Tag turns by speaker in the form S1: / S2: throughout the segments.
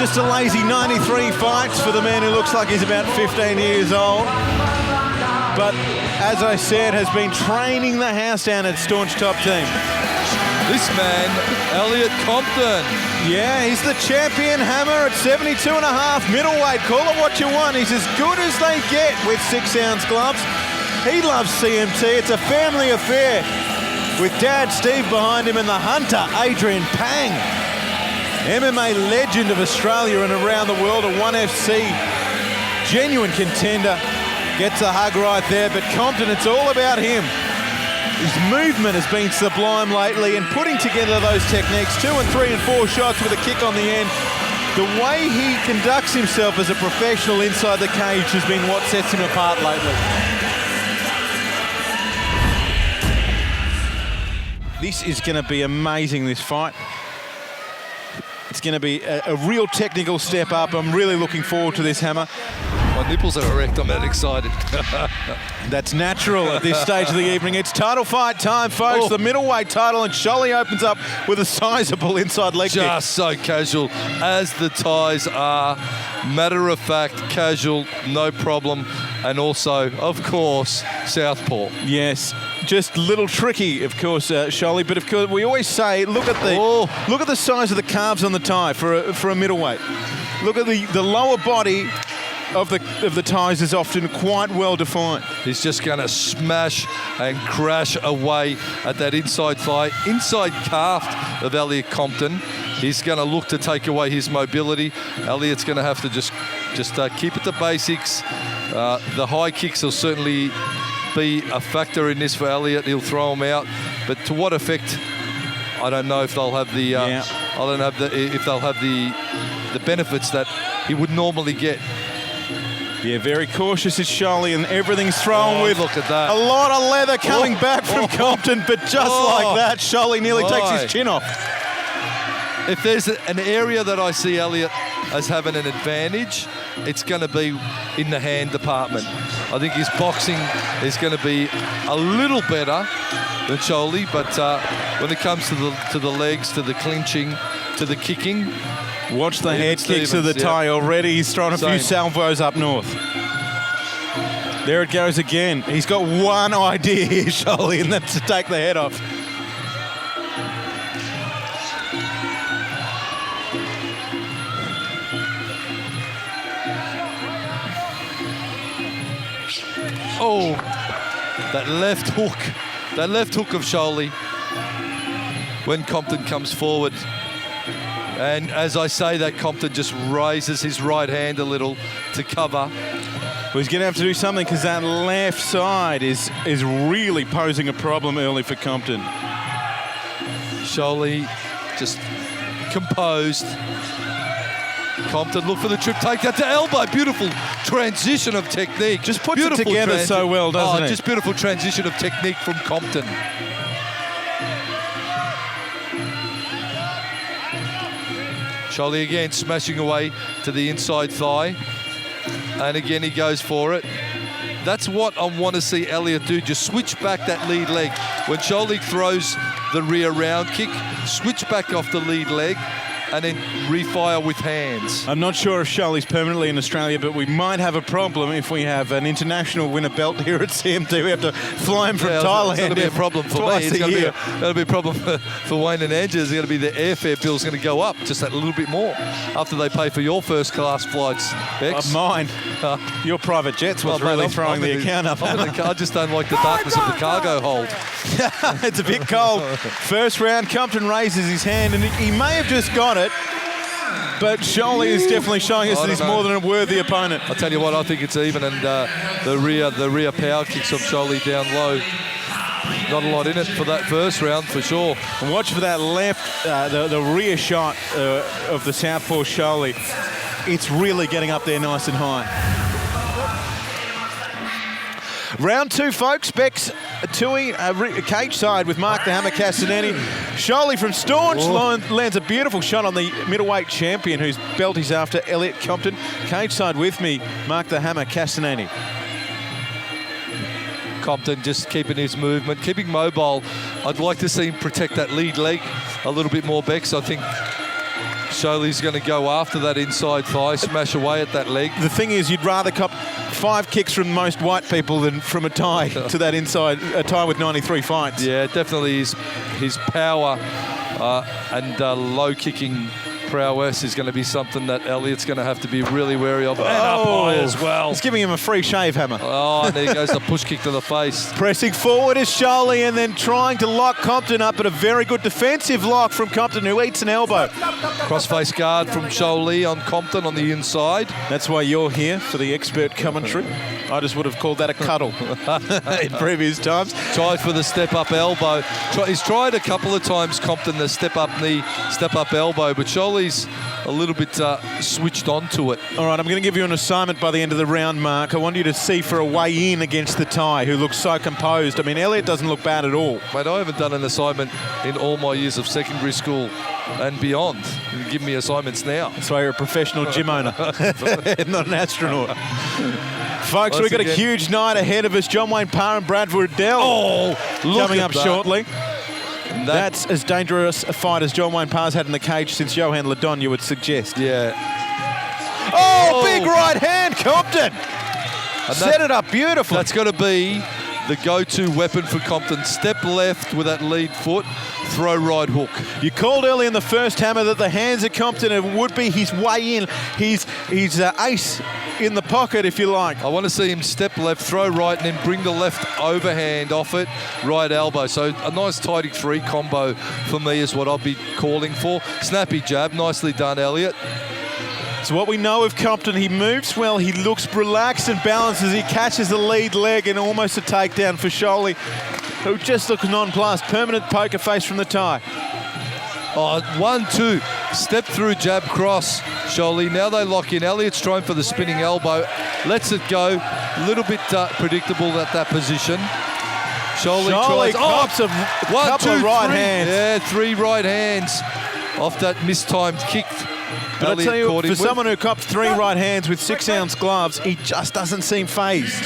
S1: just a lazy 93 fights for the man who looks like he's about 15 years old. But as I said, has been training the house down at Staunch Top Team.
S2: This man, Elliot Compton.
S1: Yeah, he's the champion hammer at 72.5 middleweight. Call it what you want. He's as good as they get with 6-ounce gloves. He loves CMT. It's a family affair with Dad Steve behind him and the hunter, Adrian Pang. MMA legend of Australia and around the world, a 1FC genuine contender. Gets a hug right there, but Compton, it's all about him. His movement has been sublime lately and putting together those techniques, 2 and 3 and 4 shots with a kick on the end. The way he conducts himself as a professional inside the cage has been what sets him apart lately. This is going to be amazing, this fight. It's going to be a real technical step up. I'm really looking forward to this, Hammer.
S2: My nipples are erect, I'm that excited.
S1: That's natural at this stage of the evening. It's title fight time, folks. Oh. The middleweight title, and Sholey opens up with a sizable inside leg kick.
S2: Just so casual, as the ties are. Matter of fact, casual, no problem. And also, of course, southpaw.
S1: Yes, just a little tricky, of course, Sholey. But of course, we always say, look at the size of the calves on the tie for a middleweight. Look at the lower body of the ties is often quite well defined.
S2: He's just going to smash and crash away at that inside thigh, inside calf of Elliot Compton. He's going to look to take away his mobility. Elliot's going to have to just keep it to basics. The high kicks will certainly be a factor in this for Elliot. He'll throw them out, but to what effect? I don't know if they'll have the. I don't know if they'll have the benefits that he would normally get.
S1: Yeah, very cautious is Sholey, and everything's thrown with
S2: look at that.
S1: A lot of leather coming back from Compton, but just like that, Sholey nearly takes his chin off.
S2: If there's an area that I see Elliot as having an advantage, it's going to be in the hand department. I think his boxing is going to be a little better than Sholey, but when it comes to the legs, to the clinching, to the kicking,
S1: watch the head kicks of the tie already. He's thrown a few salvos up north. There it goes again. He's got one idea here, Sholey, and that's to take the head off.
S2: Oh, that left hook of Sholey when Compton comes forward. And as I say that, Compton just raises his right hand a little to cover.
S1: Well, he's going to have to do something because that left side is really posing a problem early for Compton.
S2: Sholey just composed. Compton look for the trip, take that to elbow. Beautiful transition of technique.
S1: Just puts it together so well, doesn't it?
S2: Just beautiful transition of technique from Compton. Sholey again smashing away to the inside thigh. And again, he goes for it. That's what I want to see Elliot do. Just switch back that lead leg. When Sholey throws the rear round kick, switch back off the lead leg and then refire with hands.
S1: I'm not sure if Sholey's permanently in Australia, but we might have a problem if we have an international winner belt here at CMT. We have to fly him from Thailand.
S2: It's going to be a problem for me. It's going to be a problem for Wayne and Andrew. It's going to be the airfare bill's going to go up just that little bit more after they pay for your first class flights, Bex.
S1: Mine. Your private jets was really throwing the account up.
S2: I just don't like the darkness of the cargo hold.
S1: It's a bit cold. First round, Compton raises his hand, and he may have just got it, but Sholey is definitely showing us that he's more than a worthy opponent.
S2: I'll tell you what, I think it's even, and the rear power kicks of Sholey down low. Not a lot in it for that first round, for sure.
S1: And watch for that left, the rear shot of the southpaw Sholey. It's really getting up there nice and high. Round two, folks. Bex Tui, cage side with Mark the Hammer Castanani. Sholey from Staunch lands a beautiful shot on the middleweight champion whose belt is after, Elliot Compton. Cage side with me, Mark the Hammer Castanani.
S2: Compton just keeping his movement, keeping mobile. I'd like to see him protect that lead leg a little bit more, Bex. I think Sholey's going to go after that inside thigh, smash away at that leg.
S1: The thing is, you'd rather cop 5 kicks from most white people than from a Thai to that inside, a Thai with 93 fights.
S2: Yeah, definitely his power and low kicking prowess is going to be something that Elliot's going to have to be really wary of. And up high as well.
S1: He's giving him a free shave, Hammer.
S2: Oh, and there goes the push kick to the face.
S1: Pressing forward is Sholey and then trying to lock Compton up, but a very good defensive lock from Compton, who eats an elbow.
S2: Crossface guard from Sholey on Compton on the inside.
S1: That's why you're here, for the expert commentary. I just would have called that a cuddle in previous times.
S2: Tried for the step-up elbow. He's tried a couple of times, Compton, the step-up knee, step-up elbow, but Sholey's a little bit switched on to it.
S1: All right, I'm going to give you an assignment by the end of the round, Mark. I want you to see for a weigh-in against the Thai, who looks so composed. I mean, Elliot doesn't look bad at all.
S2: Mate, I haven't done an assignment in all my years of secondary school and beyond. You give me assignments now.
S1: That's why you're a professional gym owner, not an astronaut. Folks, we've got a huge night ahead of us. John Wayne Parr and Bradford Dell coming up shortly. That's as dangerous a fight as John Wayne Parr's had in the cage since Johan Ladon, you would suggest.
S2: Yeah.
S1: Oh, big right hand, Compton. Set it up beautifully.
S2: That's got to be the go-to weapon for Compton. Step left with that lead foot, throw right hook.
S1: You called early in the first, Hammer, that the hands of Compton would be his way in, his ace in the pocket, if you like.
S2: I want to see him step left, throw right, and then bring the left overhand off it, right elbow. So a nice tidy 3 combo for me is what I'll be calling for. Snappy jab, nicely done, Elliot.
S1: So what we know of Compton, he moves well, he looks relaxed and balanced as he catches the lead leg, and almost a takedown for Sholey, who just looks nonplussed. Permanent poker face from the Thai.
S2: Oh, 1-2. Step through, jab, cross. Sholey. Now they lock in. Elliot's trying for the spinning elbow. Lets it go. A little bit predictable at that position. Sholey tries.
S1: Cops a couple of right hands.
S2: Yeah, 3 right hands off that mistimed kick.
S1: But I tell you, for someone who copped 3 right hands with 6-ounce gloves, he just doesn't seem phased.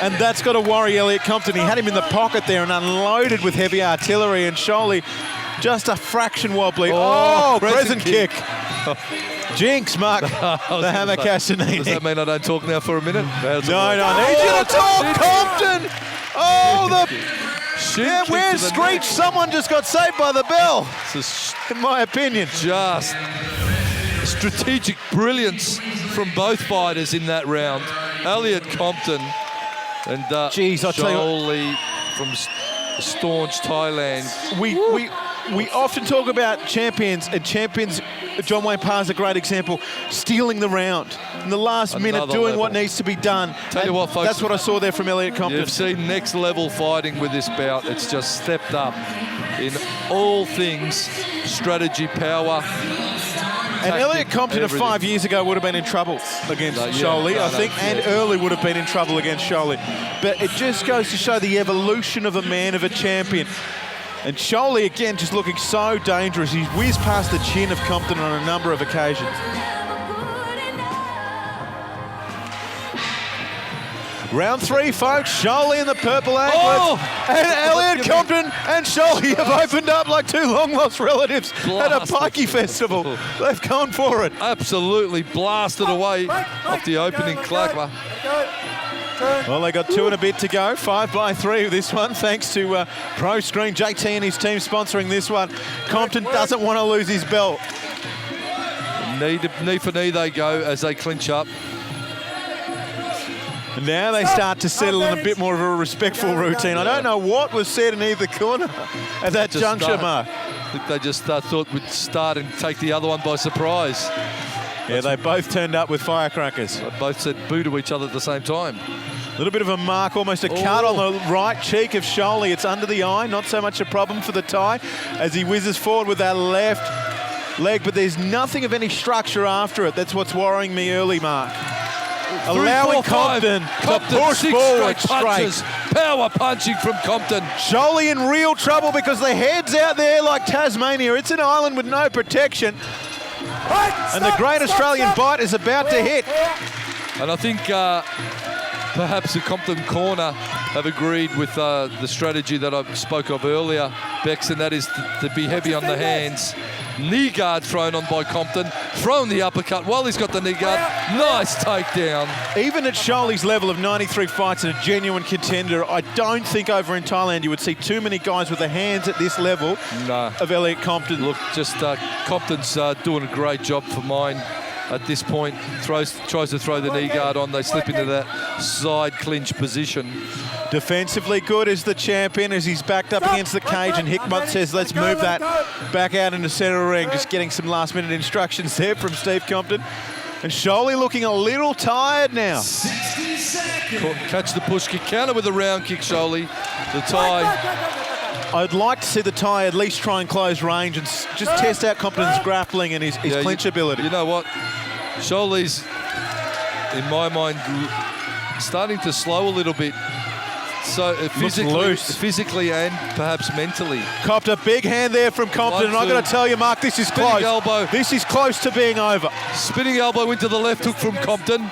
S1: And that's got to worry Elliot Compton. He had him in the pocket there and unloaded with heavy artillery, and Sholey just a fraction wobbly. Oh, crescent kick. Jinx, Mark. The Hammer Castanini.
S2: Does that mean I don't talk now for a minute?
S1: No, I need you to talk, Compton. Oh, where's Screech? Someone just got saved by the bell, in my opinion.
S2: Just strategic brilliance from both fighters in that round. Elliot Compton and Sholey from Staunch, Thailand.
S1: We often talk about champions, and champions, John Wayne Parr's a great example, stealing the round in the last minute, doing what needs to be done.
S2: Tell you what, folks,
S1: that's what I saw there from Elliot Compton.
S2: You've seen next level fighting with this bout. It's just stepped up in all things, strategy, power.
S1: And Elliot Compton of 5 years ago would have been in trouble against Sholey, I think, and early would have been in trouble against Sholey. But it just goes to show the evolution of a man, of a champion. And Sholey, again, just looking so dangerous. He's whizzed past the chin of Compton on a number of occasions. Round 3, folks. Sholey in the purple anklets. And Elliot Compton and Sholey have opened up like 2 long-lost relatives at a pikey festival. They've gone for it.
S2: Absolutely blasted away off the opening clapper.
S1: Well, they got 2 and a bit to go. 5-3 with this one, thanks to Pro Screen. JT and his team sponsoring this one. Compton doesn't want to lose his belt.
S2: Knee for knee they go as they clinch up.
S1: And now they start to settle in a bit more of a respectful routine. I don't know what was said in either corner at that juncture, Mark.
S2: I think they just thought we'd start and take the other one by surprise.
S1: Yeah, they both turned up with firecrackers.
S2: They both said boo to each other at the same time.
S1: A little bit of a mark, almost a cut on the right cheek of Sholey. It's under the eye, not so much a problem for the Thai as he whizzes forward with that left leg, but there's nothing of any structure after it. That's what's worrying me early, Mark. Allowing Compton to push forward straight.
S2: Power punching from Compton.
S1: Sholey in real trouble because the head's out there like Tasmania. It's an island with no protection. And the great Australian bite is about to hit.
S2: And I think perhaps the Compton corner have agreed with the strategy that I spoke of earlier, Bex, and that is to be heavy on the hands Knee guard thrown on by Compton. Thrown the uppercut while he's got the knee guard. Nice takedown.
S1: Even at Sholey's level of 93 fights and a genuine contender, I don't think over in Thailand you would see too many guys with the hands at this level of Elliot Compton.
S2: Look, just Compton's doing a great job for mine. At this point, tries to throw the knee guard on. They slip into that side clinch position.
S1: Defensively good is the champion as he's backed up against the cage, and Hickmott says, let's move that back out into centre ring. Just getting some last-minute instructions there from Steve Compton. And Sholey looking a little tired now.
S3: 60 seconds.
S2: Catch the push kick. Counter with a round kick, Sholey. The Thai.
S1: I'd like to see the Thai at least try and close range and just test out Compton's grappling and his clinch ability.
S2: You know what? Sholey's, in my mind, starting to slow a little bit. So physically and perhaps mentally.
S1: Copped a big hand there from Compton, and I've got to tell you, Mark, this is close.
S2: Elbow.
S1: This is close to being over.
S2: Spinning elbow into the left hook from Compton.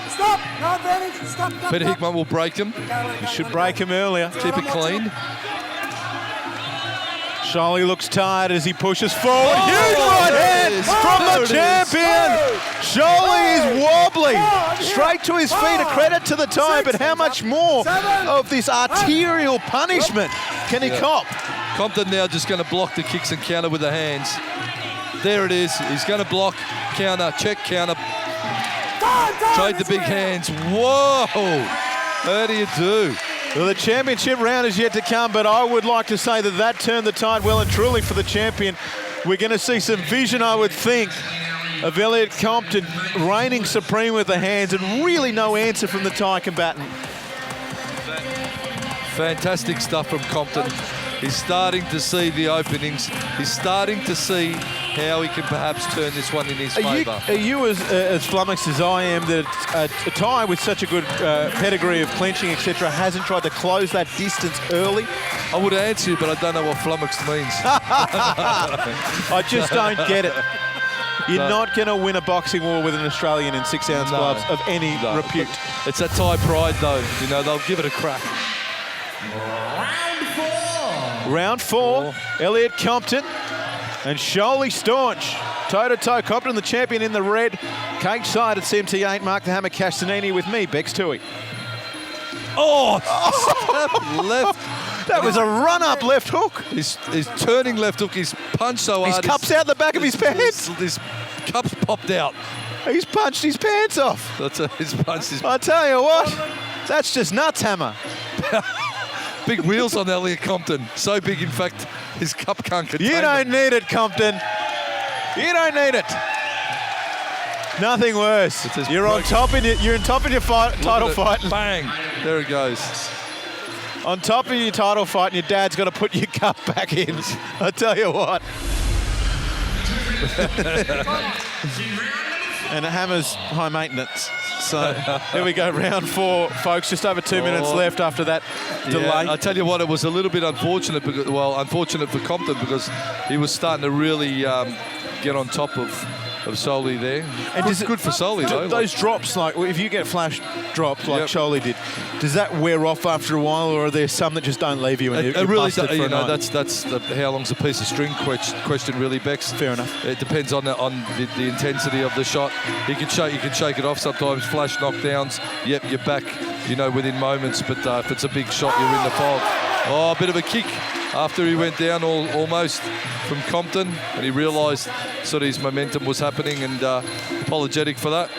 S3: Stop! No advantage. Stop.
S2: Peter Hickmott will break him.
S1: He should break him earlier.
S2: Keep it clean.
S1: Sholey looks tired as he pushes forward. Huge right hand from the champion. Sholey is wobbly. Straight to his feet. A credit to the Thai, but how much more of this arterial punishment can he cop?
S2: Compton now just going to block the kicks and counter with the hands. There it is. He's going to block, counter, check, counter. Trade the big hands. Whoa! How do you do?
S1: Well, the championship round is yet to come, but I would like to say that turned the tide well and truly for the champion. We're going to see some vision, I would think, of Elliot Compton reigning supreme with the hands, and really no answer from the Thai combatant.
S2: Fantastic stuff from Compton. He's starting to see the openings. He's starting to see how he can perhaps turn this one in his favour.
S1: Are you as flummoxed as I am that a Thai with such a good pedigree of clinching, etc., hasn't tried to close that distance early?
S2: I would answer you, but I don't know what flummoxed means.
S1: I just don't get it. You're not going to win a boxing war with an Australian in 6-ounce gloves of any repute.
S2: It's that Thai pride, though. You know, they'll give it a crack.
S1: Round four, Elliot Compton and Sholey Staunch. Toe-to-toe, Compton the champion in the red. Cage side at CMT8, Mark the Hammer Castanini with me, Bex Toohey.
S2: Oh, left.
S1: That was a run-up left hook.
S2: He's turning left hook. He's punched so hard.
S1: His cup's out the back of his pants.
S2: His cup's popped out.
S1: He's punched his pants off.
S2: He's punched his.
S1: I tell you what, that's just nuts, Hammer.
S2: Big wheels on Elliot Compton. So big, in fact, his cup can't contain
S1: You don't need it, Compton. You don't need it. Nothing worse. You're on top in your, you're on top of your title fight.
S2: Bang! There it goes.
S1: On top of your title fight, and your dad's got to put your cup back in. I tell you what. And Hammer's high maintenance. So here we go, round four, folks. Just over 2 minutes left after that delay.
S2: I tell you what, it was a little bit unfortunate. Because, well, unfortunate for Compton because he was starting to really get on top of Sholey there. And good for Sholey though.
S1: Those drops, like if you get flash drops like Sholey did, does that wear off after a while, or are there some that just don't leave you? And
S2: it really does. You know, that's how long's a piece of string question really, Bex.
S1: Fair enough.
S2: It depends on the intensity of the shot. You can shake it off sometimes. Flash knockdowns. Yep, you're back. You know, within moments. But if it's a big shot, you're in the fog. Oh, a bit of a kick after he went down almost from Compton, and he realised sort of his momentum was happening, and apologetic for that.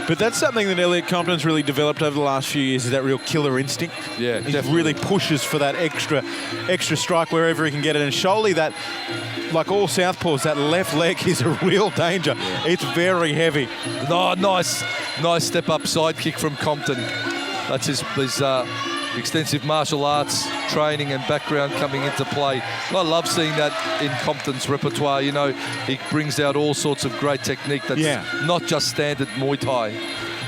S1: But that's something that Elliot Compton's really developed over the last few years, is that real killer instinct.
S2: Yeah,
S1: he
S2: definitely.
S1: Really pushes for that extra strike wherever he can get it. And Sholey, that, like all southpaws, that left leg is a real danger. Yeah. It's very heavy.
S2: Oh, nice step up side kick from Compton. That's his extensive martial arts training and background coming into play. I love seeing that in Compton's repertoire. You know, he brings out all sorts of great technique that's not just standard Muay Thai.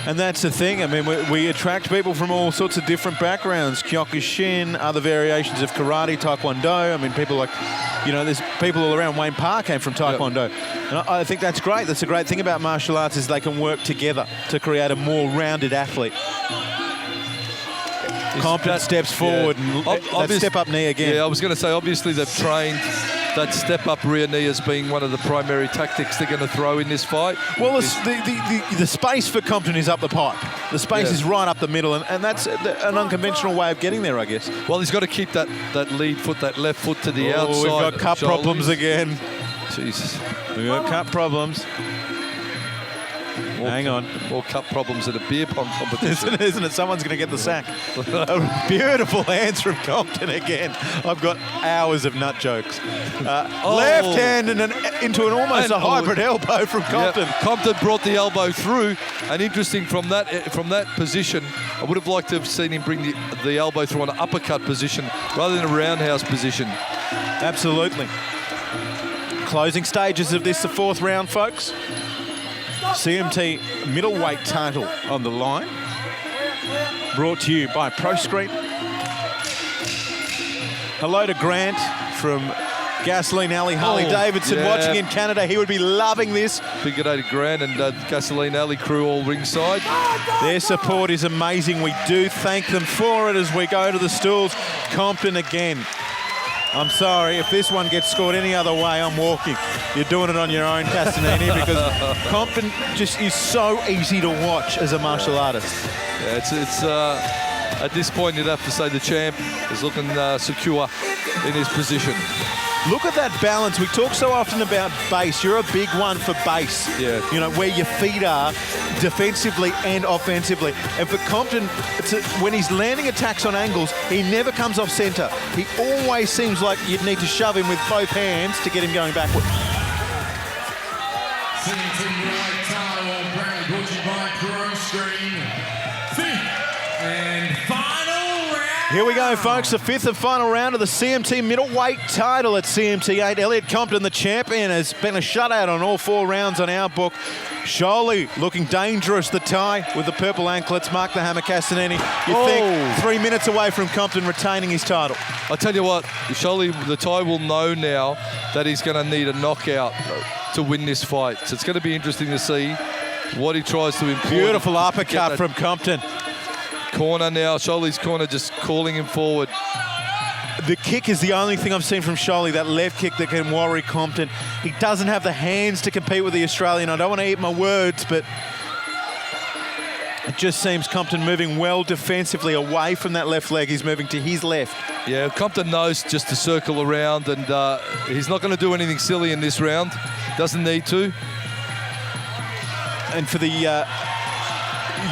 S1: And that's the thing. I mean, we attract people from all sorts of different backgrounds. Kyokushin, other variations of karate, taekwondo. I mean, people like, you know, there's people all around. Wayne Parr came from taekwondo. And I think that's great. That's a great thing about martial arts, is they can work together to create a more rounded athlete. Compton steps forward and that step-up knee again.
S2: Yeah, I was going to say, obviously they've trained that step-up rear knee as being one of the primary tactics they're going to throw in this fight.
S1: Well, the space for Compton is up the pipe. The space is right up the middle, and that's an unconventional way of getting there, I guess.
S2: Well, he's got to keep that lead foot, that left foot to the outside.
S1: We've got cup problems again.
S2: Jesus.
S1: We've got cup problems. Hang on.
S2: More cup problems at a beer pong competition.
S1: Isn't it? Someone's going to get the sack. Beautiful hands from Compton again. I've got hours of nut jokes. Left hand and into an almost a hybrid elbow from Compton.
S2: Yeah, Compton brought the elbow through, and interesting from that position, I would have liked to have seen him bring the elbow through an uppercut position rather than a roundhouse position.
S1: Absolutely. Closing stages of this, the fourth round, folks. CMT middleweight title on the line. Brought to you by ProScreen. Hello to Grant from Gasoline Alley, Harley-Davidson, watching in Canada. He would be loving this.
S2: Big good day to Grant and Gasoline Alley crew all ringside.
S1: Their support is amazing. We do thank them for it as we go to the stools. Compton again. I'm sorry, if this one gets scored any other way, I'm walking. You're doing it on your own, Castanini, because Compton just is so easy to watch as a martial artist.
S2: Yeah, it's at this point, you'd have to say the champ is looking secure in his position.
S1: Look at that balance. We talk so often about base. You're a big one for base.
S2: Yeah.
S1: You know, where your feet are defensively and offensively. And for Compton, when he's landing attacks on angles, he never comes off centre. He always seems like you'd need to shove him with both hands to get him going backward.
S3: Muaythai, brought to you by ProScreen. Fifth and final round.
S1: Here we go, folks. The fifth and final round of the CMT middleweight title at CMT 8. Elliot Compton, the champion, has been a shutout on all 4 rounds on our book. Sholey looking dangerous, the tie with the purple anklets. Mark the Hammer Castanini. You think 3 minutes away from Compton retaining his title.
S2: I tell you what, Sholey, the tie will know now that he's going to need a knockout to win this fight. So it's going to be interesting to see what he tries to employ.
S1: Beautiful uppercut from Compton.
S2: Corner now, Sholey's corner just calling him forward.
S1: The kick is the only thing I've seen from Sholey, that left kick that can worry Compton. He doesn't have the hands to compete with the Australian. I don't want to eat my words, but it just seems Compton moving well defensively away from that left leg. He's moving to his left.
S2: Yeah, Compton knows just to circle around, and he's not going to do anything silly in this round. Doesn't need to.
S1: And for the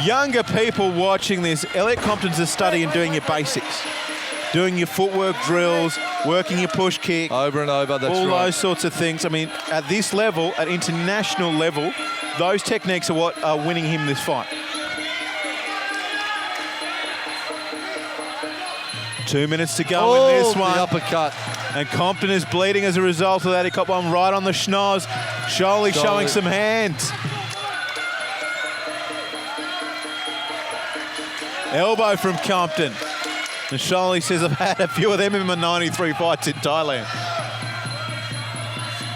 S1: younger people watching this, Elliot Compton's a study in doing your basics. Doing your footwork drills, working your push kick.
S2: Over and over, that's
S1: all
S2: right.
S1: Those sorts of things. I mean, at this level, at international level, those techniques are what are winning him this fight. 2 minutes to go in this one.
S2: The uppercut.
S1: And Compton is bleeding as a result of that. He got one right on the schnoz. Sholey showing some hands. Elbow from Compton. And Sholey says, I've had a few of them in my 93 fights in Thailand.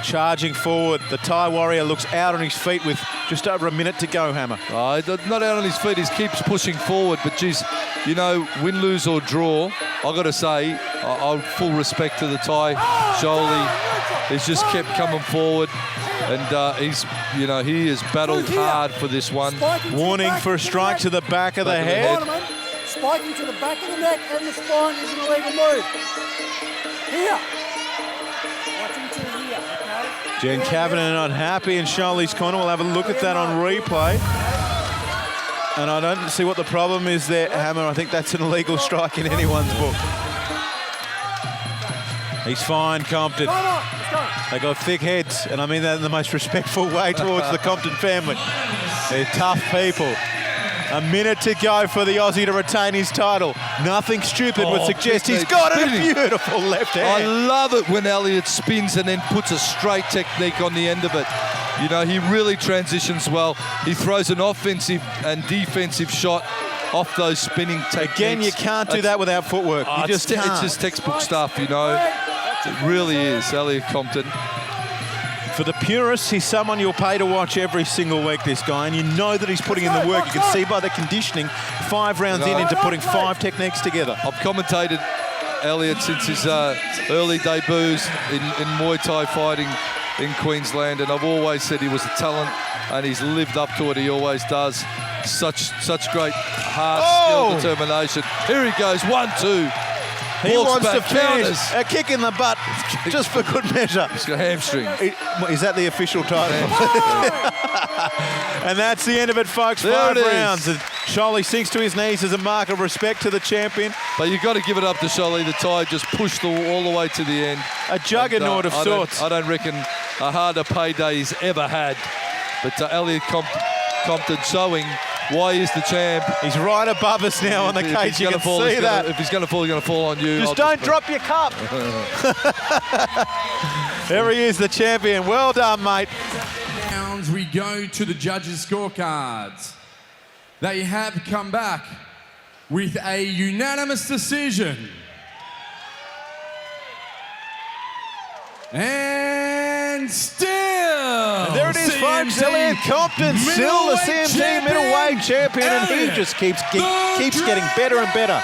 S1: Charging forward, the Thai warrior looks out on his feet with just over a minute to go, Hammer.
S2: Not out on his feet, he keeps pushing forward, but geez, you know, win, lose or draw, I've got to say, full respect to the Thai. Sholey, he's just kept coming forward, and he has battled hard for this one.
S1: Warning for a strike to the back of the head.
S4: Spiking to the back of the neck and the spine is an illegal move. Here. Watching to here, okay?
S1: Jen Kavanagh not happy in Sholey's corner. We'll have a look at that on replay. And I don't see what the problem is there, Hammer. I think that's an illegal strike in anyone's book. He's fine, Compton. They got thick heads, and I mean that in the most respectful way towards the Compton family. They're tough people. A minute to go for the Aussie to retain his title. Nothing stupid would suggest he's got a beautiful left hand.
S2: I love it when Elliot spins and then puts a straight technique on the end of it. You know, he really transitions well. He throws an offensive and defensive shot off those spinning techniques.
S1: Again, you can't do that without footwork. You just can't.
S2: It's just textbook stuff, you know. It really is, Elliot Compton.
S1: For the purists, he's someone you'll pay to watch every single week, this guy, and you know that he's putting in the work. You can see by the conditioning, 5 rounds into putting 5 techniques together.
S2: I've commentated Elliot since his early debuts in Muay Thai fighting in Queensland, and I've always said he was a talent, and he's lived up to it. He always does. Such great heart, skill, determination. Here he goes, 1-2.
S1: He
S2: Walks
S1: wants
S2: back,
S1: to finish
S2: counters.
S1: a kick in the butt, just for good measure.
S2: He's got a hamstring.
S1: Is that the official title? And that's the end of it, folks.
S2: There
S1: 5
S2: it is.
S1: rounds. And Sholey sinks to his knees as a mark of respect to the champion.
S2: But you've got to give it up to Sholey. The Thai just pushed all the way to the end.
S1: A juggernaut of
S2: I
S1: sorts.
S2: don't reckon a harder payday he's ever had. But Elliot Compton showing why he's the champ.
S1: He's right above us now on the
S2: If
S1: cage.
S2: he's
S1: You
S2: gonna
S1: can
S2: fall,
S1: see that.
S2: If he's going to fall, he's going to fall on you.
S1: Just don't drop your cup. There he is, the champion. Well done, mate.
S3: Rounds, we go to the judges' scorecards. They have come back with a unanimous decision. And still,
S1: And there it is, folks. Elliot Compton, still the CMT middleweight champion, and he just keeps getting better and better.